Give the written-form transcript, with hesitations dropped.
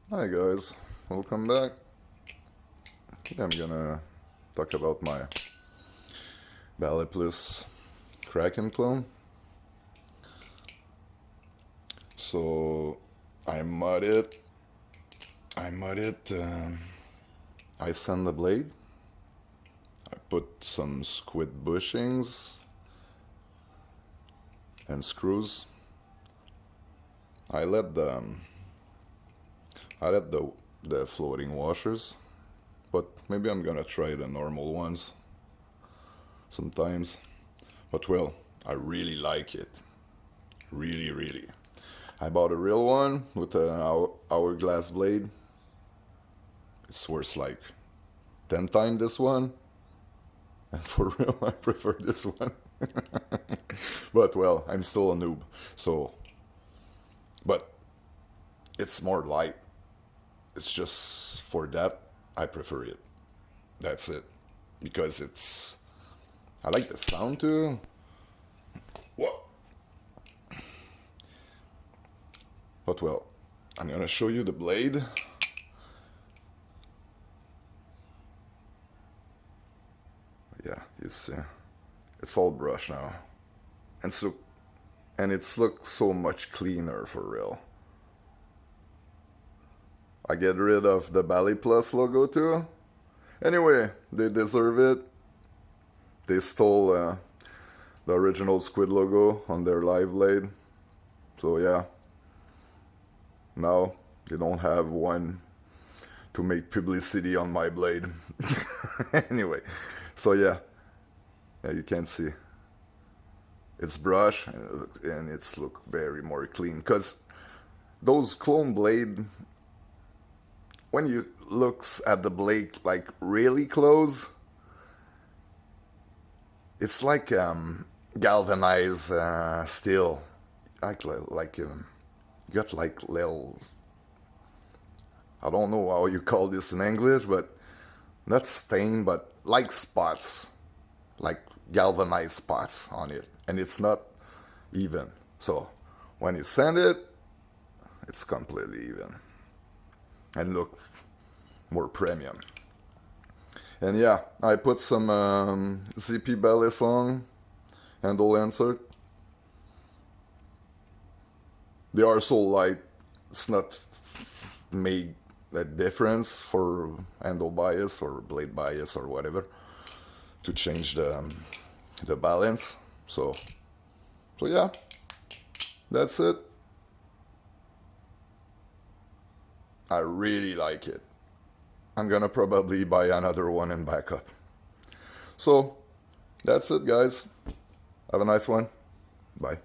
Hi guys, welcome back. I'm gonna talk about my Baliplus Kraken clone. So I mudded, I mudded, I sand the blade, I put some squid bushings and screws. I let the, I let the floating washers, but maybe I'm gonna try the normal ones sometimes. But well, I really like it. Really, really. I bought a real one with an hourglass blade. It's worth like 10 times this one. And for real, I prefer this one. But well, I'm still a noob. So, but it's more light. It's just for that, I prefer it. That's it. Because it's, I like the sound too. What? But well, I'm gonna show you the blade. Yeah, you see, it's all brushed now, and so, and it's looked so much cleaner for real. I get rid of the Bali Plus logo too. Anyway, they deserve it. They stole the original Squid logo on their live blade, so yeah. Now they don't have one to make publicity on my blade. Anyway, so yeah, you can see it's brush and it's look very more clean because those clone blade, when you looks at the blade like really close, it's like galvanized steel, like got like little, I don't know how you call this in English, but not stain, but like spots, like galvanized spots on it, and it's not even. So when you sand it, it's completely even and look more premium. And yeah, I put some Zippy Balisong handle insert. They are so light, it's not made a difference for handle bias or blade bias or whatever to change the balance. So yeah, that's it. I really like it. I'm gonna probably buy another one and backup. So that's it, guys. Have a nice one. Bye.